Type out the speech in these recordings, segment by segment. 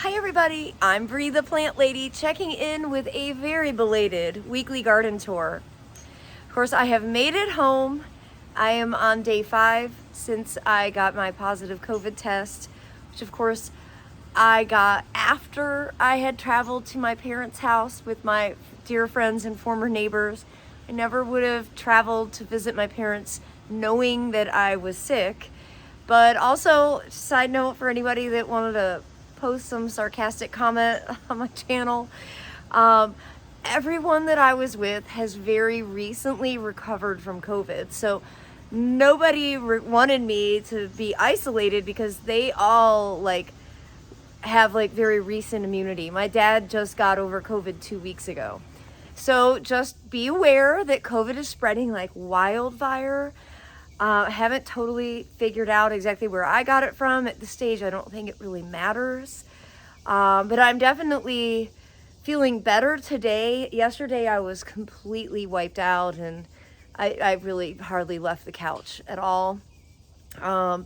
Hi everybody, I'm Bree the Plant Lady checking in with a very belated weekly garden tour. Of course, I have made it home. I am on day 5 since I got my positive COVID test, which of course I got after I had traveled to my parents' house with my dear friends and former neighbors. I never would have traveled to visit my parents knowing that I was sick. But also, side note for anybody that wanted to post some sarcastic comment on my channel, everyone that I was with has very recently recovered from COVID. So nobody wanted me to be isolated because they all have very recent immunity. My dad just got over COVID 2 weeks ago. So just be aware that COVID is spreading like wildfire. I haven't totally figured out exactly where I got it from at this stage. I don't think it really matters. But I'm definitely feeling better today. Yesterday I was completely wiped out and I really hardly left the couch at all. And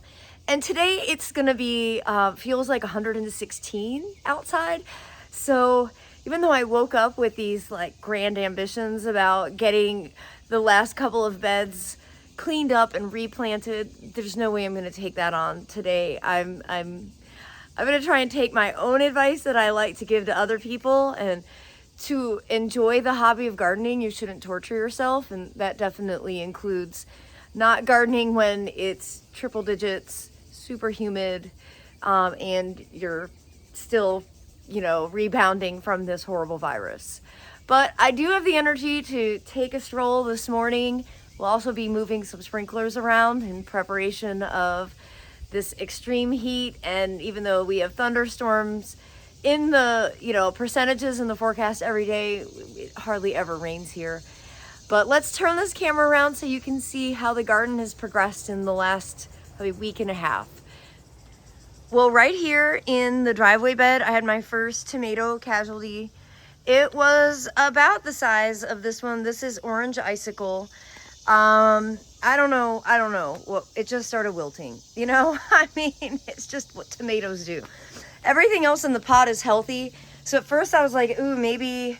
today it's gonna be, feels like 116 outside. So even though I woke up with these grand ambitions about getting the last couple of beds cleaned up and replanted, there's no way I'm gonna take that on today. I'm gonna try and take my own advice that I like to give to other people, and to enjoy the hobby of gardening, you shouldn't torture yourself, and that definitely includes not gardening when it's triple digits, super humid, and you're still, rebounding from this horrible virus. But I do have the energy to take a stroll this morning. We'll also be moving some sprinklers around in preparation of this extreme heat, and even though we have thunderstorms in the percentages in the forecast every day, it hardly ever rains here. But let's turn this camera around so you can see how the garden has progressed in the last week and a half. Well, right here in the driveway bed, I had my first tomato casualty. It was about the size of this one. This is orange icicle. I don't know. Well, it just started wilting, I mean, it's just what tomatoes do. Everything else in the pot is healthy. So at first I was like, ooh, maybe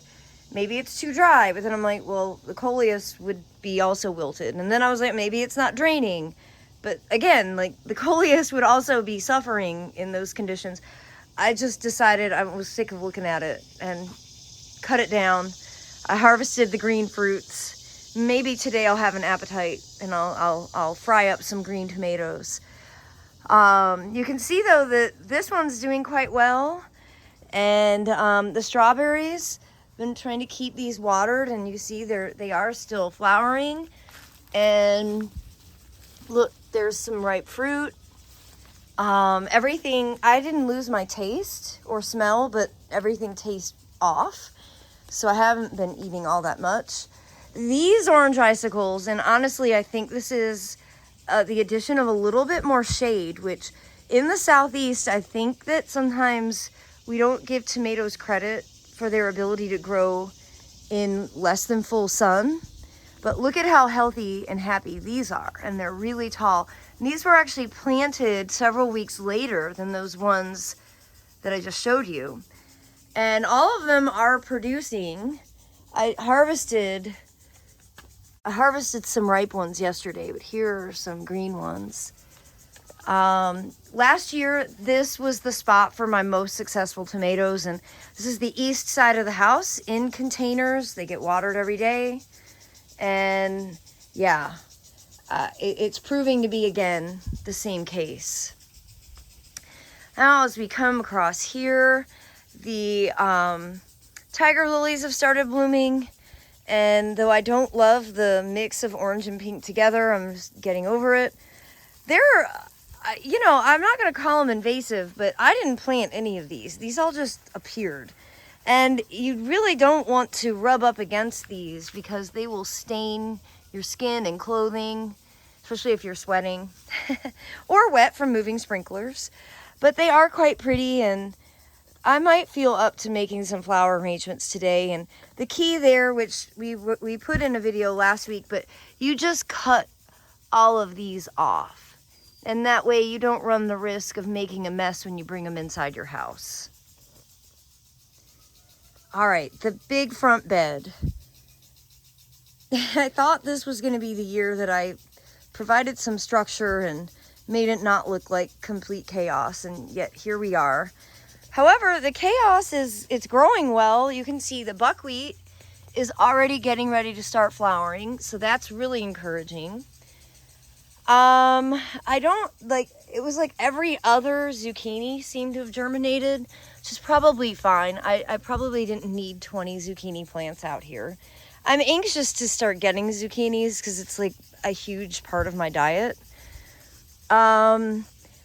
it's too dry. But then I'm like, well, the coleus would be also wilted. And then I was like, maybe it's not draining. But again, the coleus would also be suffering in those conditions. I just decided I was sick of looking at it and cut it down. I harvested the green fruits. Maybe today I'll have an appetite and I'll fry up some green tomatoes. You can see though that this one's doing quite well, and the strawberries, been trying to keep these watered, and you see they are still flowering. And look, there's some ripe fruit. Everything, I didn't lose my taste or smell, but everything tastes off, so I haven't been eating all that much. These orange icicles, and honestly I think this is the addition of a little bit more shade, which in the southeast I think that sometimes we don't give tomatoes credit for their ability to grow in less than full sun. But look at how healthy and happy these are, and they're really tall. And these were actually planted several weeks later than those ones that I just showed you, and all of them are producing. I harvested some ripe ones yesterday, but here are some green ones. Last year, this was the spot for my most successful tomatoes, and this is the east side of the house in containers. They get watered every day, and yeah, it's proving to be, again, the same case. Now, as we come across here, the tiger lilies have started blooming. And though I don't love the mix of orange and pink together, I'm just getting over it. They're, I'm not going to call them invasive, but I didn't plant any of these. These all just appeared. And you really don't want to rub up against these because they will stain your skin and clothing, especially if you're sweating or wet from moving sprinklers. But they are quite pretty, and I might feel up to making some flower arrangements today. And the key there, which we put in a video last week, but you just cut all of these off. And that way you don't run the risk of making a mess when you bring them inside your house. All right, the big front bed. I thought this was going to be the year that I provided some structure and made it not look like complete chaos, and yet here we are. However, the chaos it's growing well. You can see the buckwheat is already getting ready to start flowering, so that's really encouraging. I don't like, it was like every other zucchini seemed to have germinated, which is probably fine. I probably didn't need 20 zucchini plants out here. I'm anxious to start getting zucchinis because it's like a huge part of my diet. I'm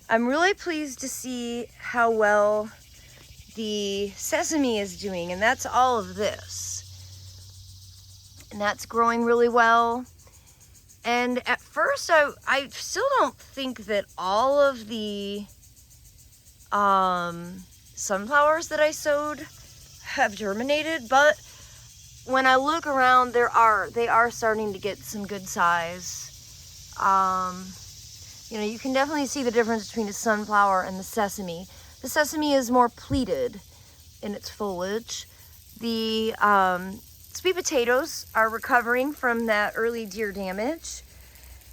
really pleased to see how well the sesame is doing, and that's all of this. And that's growing really well. And at first, I still don't think that all of the sunflowers that I sowed have germinated, but when I look around, they are starting to get some good size. You know, you can definitely see the difference between the sunflower and the sesame. The sesame is more pleated in its foliage. The sweet potatoes are recovering from that early deer damage.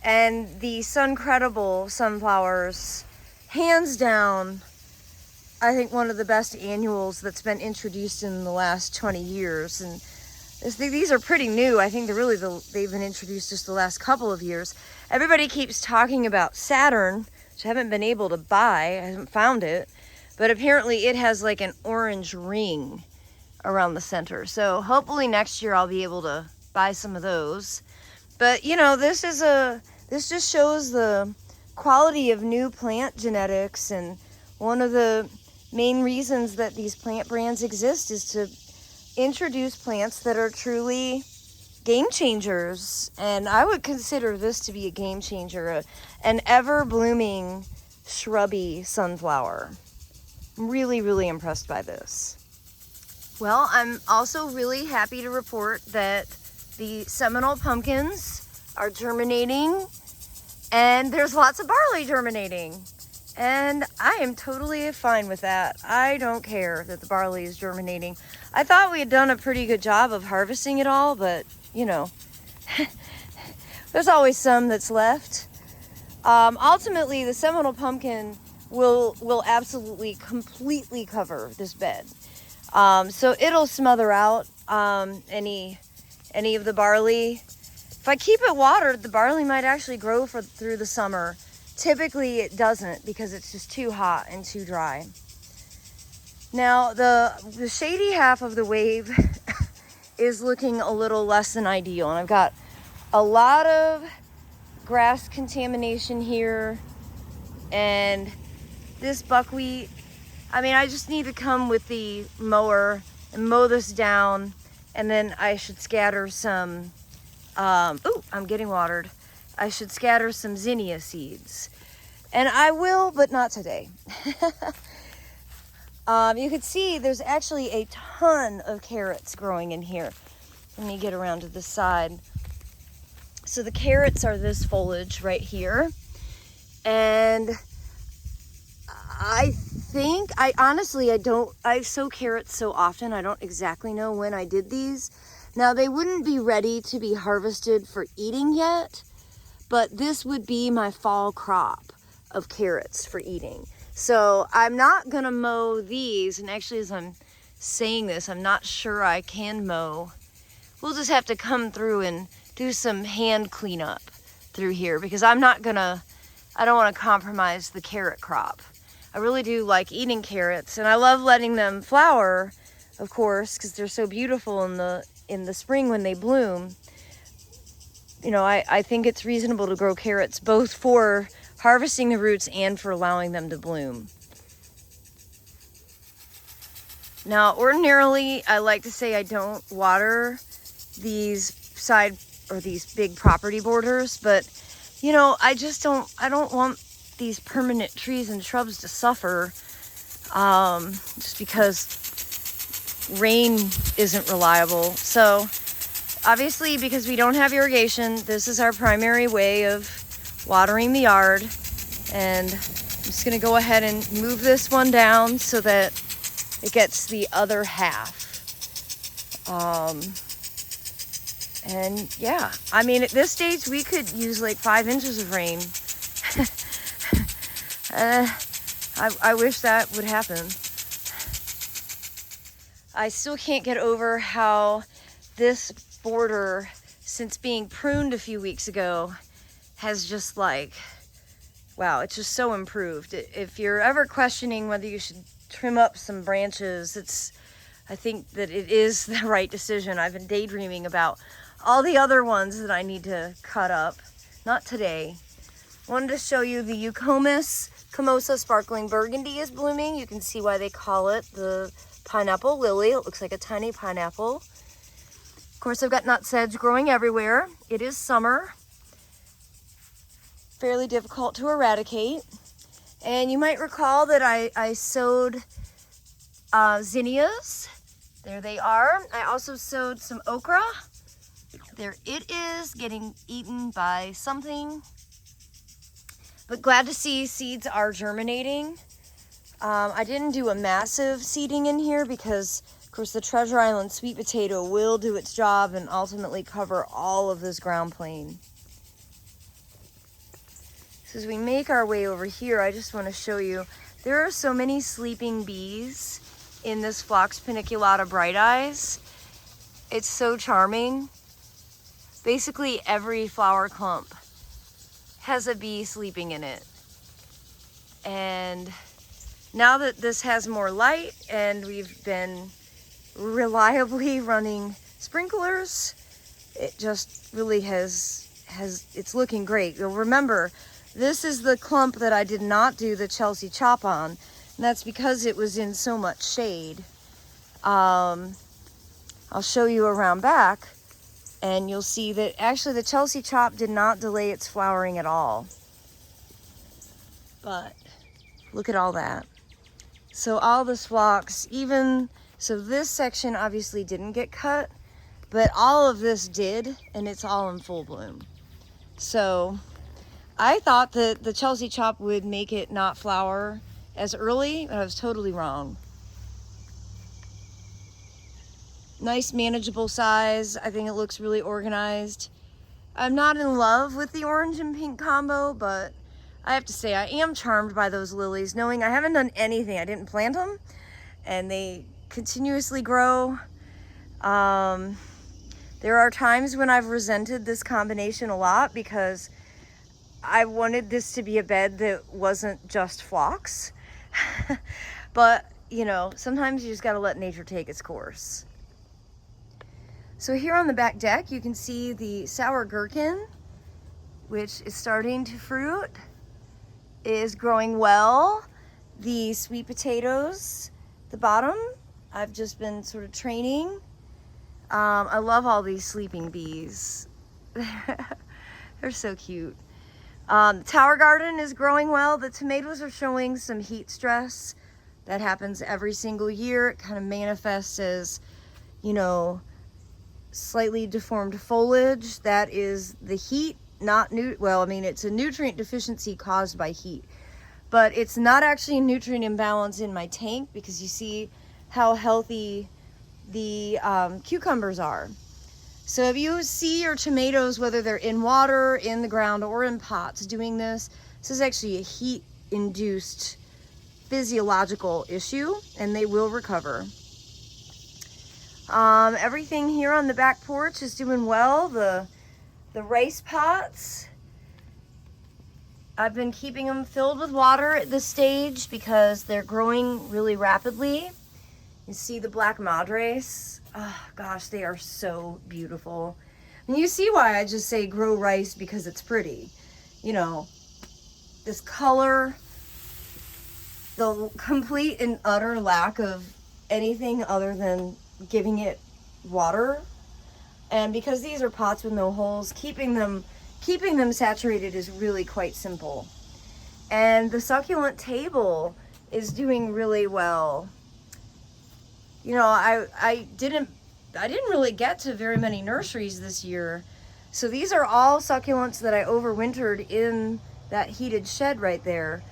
And the Suncredible sunflowers, hands down, I think one of the best annuals that's been introduced in the last 20 years. And these are pretty new. I think they've been introduced just the last couple of years. Everybody keeps talking about Saturn, which I haven't been able to buy. I haven't found it. But apparently it has like an orange ring around the center. So hopefully next year I'll be able to buy some of those. But you know, this just shows the quality of new plant genetics, and one of the main reasons that these plant brands exist is to introduce plants that are truly game changers. And I would consider this to be a game changer, an ever-blooming shrubby sunflower. I'm really, really impressed by this. Well, I'm also really happy to report that the Seminole pumpkins are germinating, and there's lots of barley germinating. And I am totally fine with that. I don't care that the barley is germinating. I thought we had done a pretty good job of harvesting it all, but you know, there's always some that's left. Ultimately, the Seminole pumpkin will absolutely completely cover this bed. So it'll smother out any of the barley. If I keep it watered, the barley might actually grow through the summer. Typically it doesn't, because it's just too hot and too dry. Now the shady half of the wave is looking a little less than ideal, and I've got a lot of grass contamination here, and this buckwheat, I mean, I just need to come with the mower and mow this down, and then I should scatter some, I'm getting watered. I should scatter some zinnia seeds. And I will, but not today. You can see there's actually a ton of carrots growing in here. Let me get around to this side. So the carrots are this foliage right here. And I sow carrots so often, I don't exactly know when I did these. Now, they wouldn't be ready to be harvested for eating yet, but this would be my fall crop of carrots for eating. So I'm not gonna mow these, and actually as I'm saying this, I'm not sure I can mow. We'll just have to come through and do some hand cleanup through here, because I don't wanna compromise the carrot crop. I really do like eating carrots, and I love letting them flower, of course, because they're so beautiful in the spring when they bloom. You know, I think it's reasonable to grow carrots both for harvesting the roots and for allowing them to bloom. Now, ordinarily, I like to say I don't water these these big property borders, but you know, I don't want these permanent trees and shrubs to suffer just because rain isn't reliable. So obviously, because we don't have irrigation, this is our primary way of watering the yard. And I'm just gonna go ahead and move this one down so that it gets the other half And yeah, I mean, at this stage, we could use like 5 inches of rain. I wish that would happen. I still can't get over how this border, since being pruned a few weeks ago, has just like, wow, it's just so improved. If you're ever questioning whether you should trim up some branches, I think that it is the right decision. I've been daydreaming about all the other ones that I need to cut up. Not today. Wanted to show you the Eucomis Comosa Sparkling Burgundy is blooming. You can see why they call it the pineapple lily. It looks like a tiny pineapple. Of course, I've got nutsedge growing everywhere. It is summer. Fairly difficult to eradicate. And you might recall that I sowed zinnias. There they are. I also sowed some okra. There it is, getting eaten by something. But glad to see seeds are germinating. I didn't do a massive seeding in here because, of course, the Treasure Island sweet potato will do its job and ultimately cover all of this ground plane. So as we make our way over here, I just want to show you, there are so many sleeping bees in this Phlox paniculata bright eyes. It's so charming. Basically every flower clump has a bee sleeping in it. And now that this has more light and we've been reliably running sprinklers, it just really it's looking great. You'll remember, this is the clump that I did not do the Chelsea chop on, and that's because it was in so much shade. I'll show you around back, and you'll see that actually the Chelsea chop did not delay its flowering at all. But look at all that. So all this phlox, so this section obviously didn't get cut, but all of this did, and it's all in full bloom. So I thought that the Chelsea chop would make it not flower as early, but I was totally wrong. Nice manageable size. I think it looks really organized. I'm not in love with the orange and pink combo, but I have to say I am charmed by those lilies, knowing I haven't done anything. I didn't plant them, and they continuously grow. There are times when I've resented this combination a lot because I wanted this to be a bed that wasn't just phlox. But, you know, sometimes you just got to let nature take its course. So here on the back deck, you can see the sour gherkin, which is starting to fruit, is growing well. The sweet potatoes, the bottom, I've just been sort of training. I love all these sleeping bees. They're so cute. The tower garden is growing well. The tomatoes are showing some heat stress. That happens every single year. It kind of manifests as, you know, slightly deformed foliage. That is the heat, not it's a nutrient deficiency caused by heat. But it's not actually a nutrient imbalance in my tank, because you see how healthy the cucumbers are. So if you see your tomatoes, whether they're in water, in the ground, or in pots doing this is actually a heat-induced physiological issue, and they will recover. Everything here on the back porch is doing well. The rice pots, I've been keeping them filled with water at this stage because they're growing really rapidly. You see the black madres. Oh gosh, they are so beautiful. And you see why I just say grow rice, because it's pretty. You know, this color, the complete and utter lack of anything other than giving it water. And because these are pots with no holes, keeping them saturated is really quite simple. And the succulent table is doing really well. You know, I didn't really get to very many nurseries this year. So these are all succulents that I overwintered in that heated shed right there.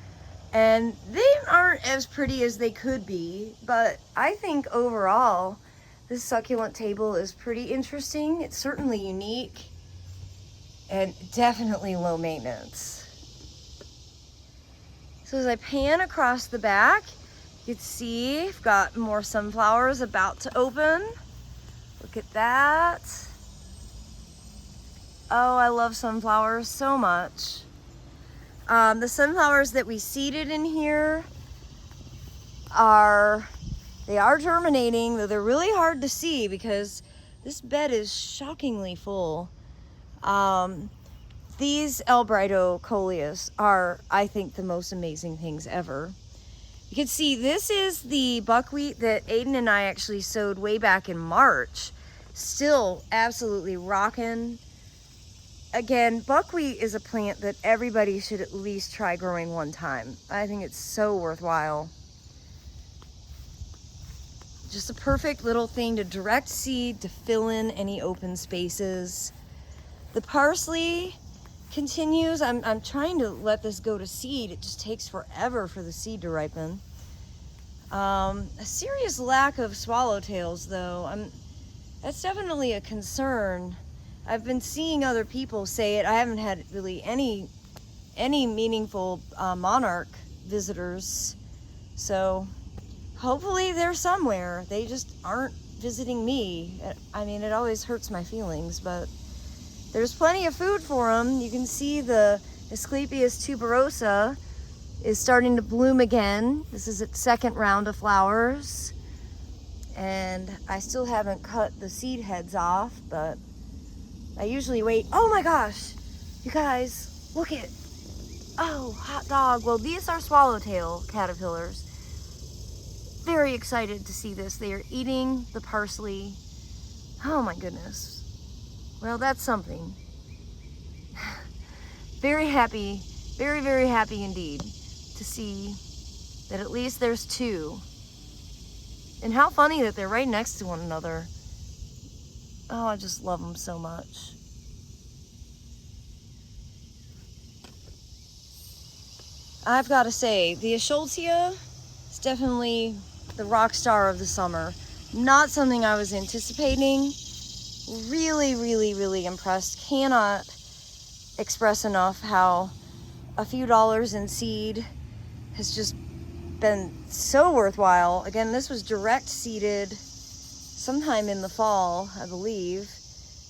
And they aren't as pretty as they could be, but I think overall This succulent table is pretty interesting. It's certainly unique and definitely low maintenance. So as I pan across the back, you can see I've got more sunflowers about to open. Look at that. Oh, I love sunflowers so much. The sunflowers that we seeded in here are germinating, though they're really hard to see because this bed is shockingly full. These Albrido coleus are, I think, the most amazing things ever. You can see this is the buckwheat that Aiden and I actually sowed way back in March. Still absolutely rocking. Again, buckwheat is a plant that everybody should at least try growing one time. I think it's so worthwhile. Just a perfect little thing to direct seed, to fill in any open spaces. The parsley continues. I'm trying to let this go to seed. It just takes forever for the seed to ripen. A serious lack of swallowtails, though. That's definitely a concern. I've been seeing other people say it. I haven't had really any meaningful monarch visitors. So hopefully they're somewhere. They just aren't visiting me. I mean, it always hurts my feelings, but there's plenty of food for them. You can see the Asclepias tuberosa is starting to bloom again. This is its second round of flowers. And I still haven't cut the seed heads off, but I usually wait. Oh my gosh, you guys, look at, oh, hot dog. Well, these are swallowtail caterpillars. Very excited to see this. They are eating the parsley. Oh my goodness. Well, that's something. Very happy, very, very happy indeed to see that at least there's two. And how funny that they're right next to one another. Oh, I just love them so much. I've got to say, the Eschscholzia is definitely the rock star of the summer. Not something I was anticipating. Really, really, really impressed. Cannot express enough how a few dollars in seed has just been so worthwhile. Again, this was direct seeded sometime in the fall, I believe.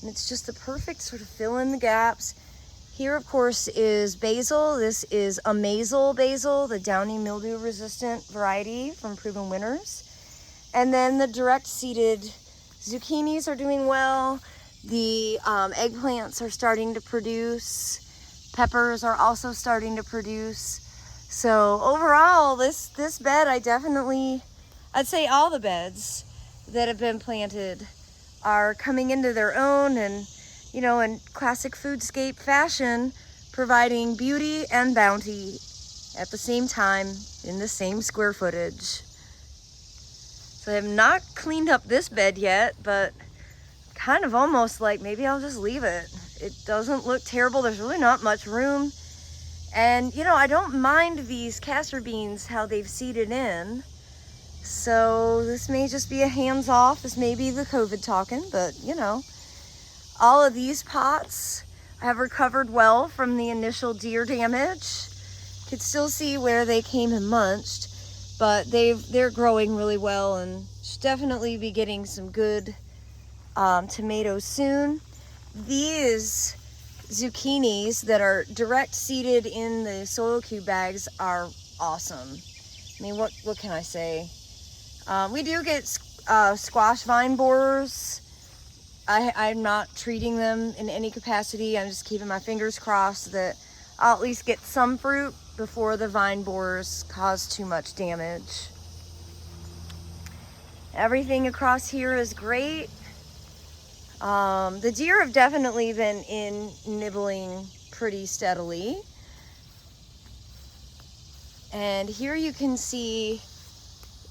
And it's just the perfect sort of fill in the gaps. Here, of course, is basil. This is Amazel basil, the downy mildew resistant variety from Proven Winners. And then the direct seeded zucchinis are doing well. The eggplants are starting to produce. Peppers are also starting to produce. So overall, this bed, I'd say all the beds that have been planted are coming into their own and, you know, in classic Foodscape fashion, providing beauty and bounty at the same time in the same square footage. So I have not cleaned up this bed yet, but kind of almost like maybe I'll just leave it. It doesn't look terrible. There's really not much room. And, you know, I don't mind these castor beans, how they've seeded in. So this may just be a hands-off. This may be the COVID talking, but, you know. All of these pots have recovered well from the initial deer damage. You can still see where they came and munched, but they're growing really well and should definitely be getting some good tomatoes soon. These zucchinis that are direct seeded in the soil cube bags are awesome. I mean, what can I say? We do get squash vine borers. I'm not treating them in any capacity. I'm just keeping my fingers crossed that I'll at least get some fruit before the vine borers cause too much damage. Everything across here is great. The deer have definitely been in nibbling pretty steadily. And here you can see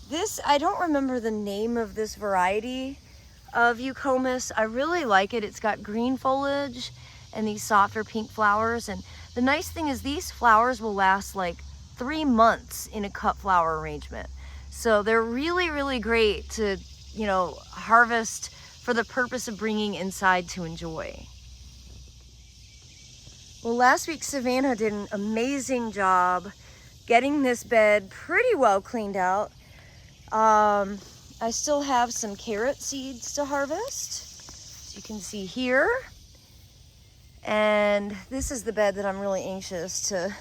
this, I don't remember the name of this variety of eucomis. I really like it. It's got green foliage and these softer pink flowers. And the nice thing is these flowers will last like 3 months in a cut flower arrangement. So they're really, really great to, harvest for the purpose of bringing inside to enjoy. Well, last week Savannah did an amazing job getting this bed pretty well cleaned out. I still have some carrot seeds to harvest, as you can see here. And this is the bed that I'm really anxious to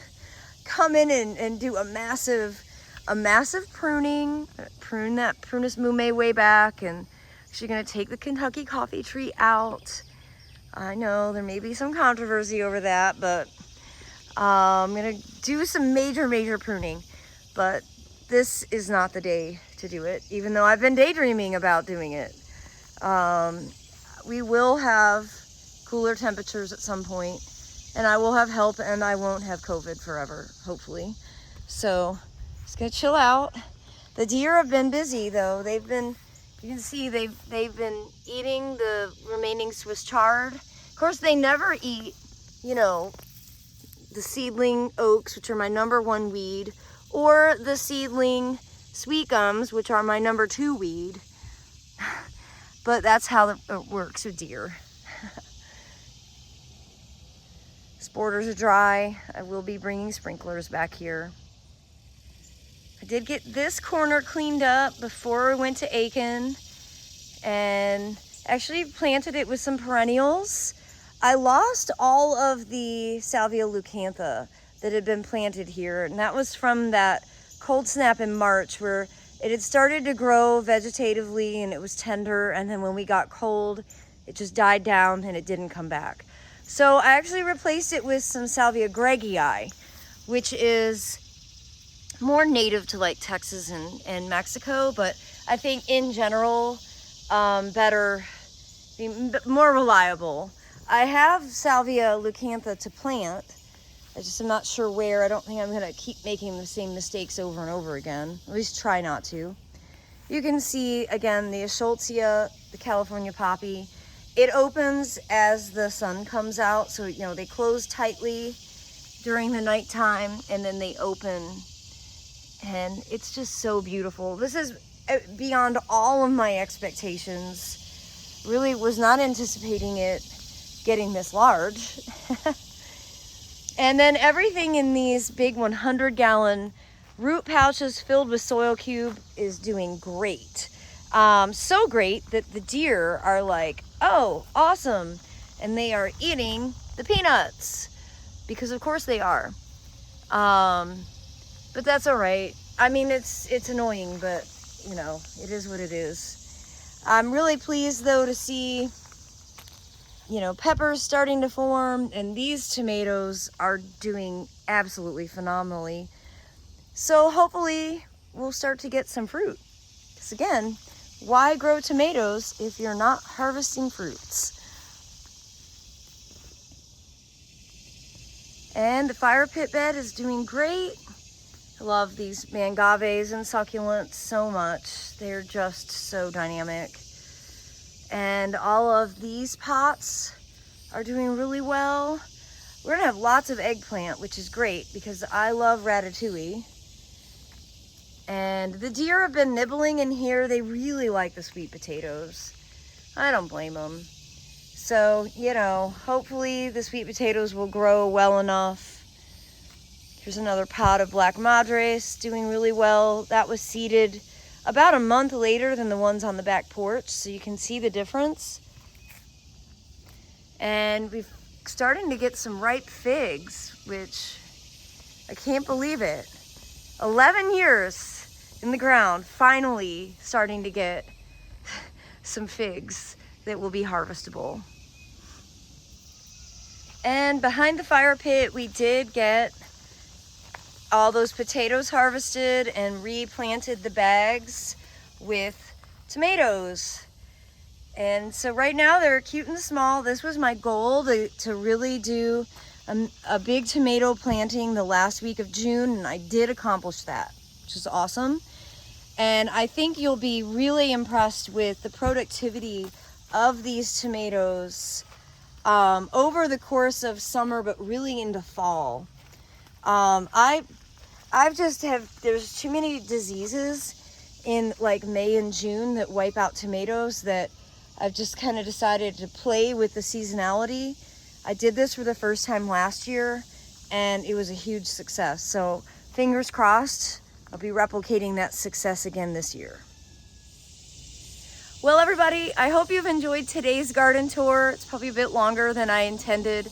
come in and do a massive pruning, prune that Prunus mume way back, and actually gonna take the Kentucky coffee tree out. I know there may be some controversy over that, but I'm gonna do some major pruning, but this is not the day to do it, even though I've been daydreaming about doing it. We will have cooler temperatures at some point, and I will have help, and I won't have COVID forever, hopefully. So just gonna chill out. The deer have been busy though. You can see they've been eating the remaining Swiss chard. Of course, they never eat, the seedling oaks, which are my #1 weed, or the seedling sweet gums, which are my #2 weed. But that's how it works with deer. Borders are dry. I will be bringing sprinklers back here. I did get this corner cleaned up before we went to Aiken, and actually planted it with some perennials. I lost all of the Salvia leucantha that had been planted here, and that was from that cold snap in March where it had started to grow vegetatively and it was tender, and then when we got cold it just died down and it didn't come back. So I actually replaced it with some Salvia greggii, which is more native to like Texas and Mexico, but I think in general better, more reliable. I have Salvia leucantha to plant. I just am not sure where. I don't think I'm gonna keep making the same mistakes over and over again. At least try not to. You can see again the Eschscholtzia, the California poppy. It opens as the sun comes out, so they close tightly during the nighttime and then they open, and it's just so beautiful. This is beyond all of my expectations. Really was not anticipating it getting this large. And then everything in these big 100-gallon root pouches filled with soil cube is doing great. So great that the deer are like, oh, awesome. And they are eating the peanuts, because of course they are. But that's all right. I mean, it's annoying, but it is what it is. I'm really pleased though to see, peppers starting to form, and these tomatoes are doing absolutely phenomenally. So hopefully we'll start to get some fruit. Because again, why grow tomatoes if you're not harvesting fruits? And the fire pit bed is doing great. I love these mangaves and succulents so much. They're just so dynamic. And all of these pots are doing really well. We're gonna have lots of eggplant, which is great because I love ratatouille. And the deer have been nibbling in here. They really like the sweet potatoes. I don't blame them. So, hopefully the sweet potatoes will grow well enough. Here's another pot of black madres doing really well. That was seeded about a month later than the ones on the back porch, so you can see the difference. And we're starting to get some ripe figs, which I can't believe it. 11 years in the ground, finally starting to get some figs that will be harvestable. And behind the fire pit, we did get all those potatoes harvested and replanted the bags with tomatoes. And so right now they're cute and small. This was my goal to really do a big tomato planting the last week of June, and I did accomplish that, which is awesome. And I think you'll be really impressed with the productivity of these tomatoes over the course of summer, but really into fall. There's too many diseases in like May and June that wipe out tomatoes that I've just kind of decided to play with the seasonality. I did this for the first time last year and it was a huge success. So fingers crossed, I'll be replicating that success again this year. Well, everybody, I hope you've enjoyed today's garden tour. It's probably a bit longer than I intended.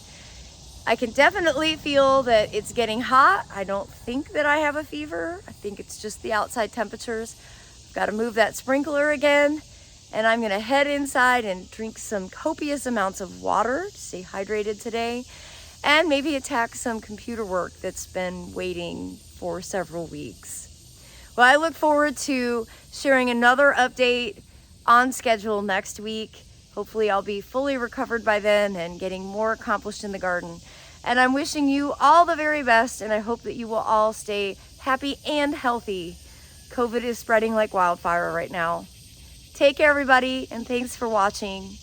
I can definitely feel that it's getting hot. I don't think that I have a fever. I think it's just the outside temperatures. I've got to move that sprinkler again, and I'm gonna head inside and drink some copious amounts of water to stay hydrated today, and maybe attack some computer work that's been waiting for several weeks. Well, I look forward to sharing another update on schedule next week. Hopefully I'll be fully recovered by then and getting more accomplished in the garden. And I'm wishing you all the very best, and I hope that you will all stay happy and healthy. COVID is spreading like wildfire right now. Take care, everybody, and thanks for watching.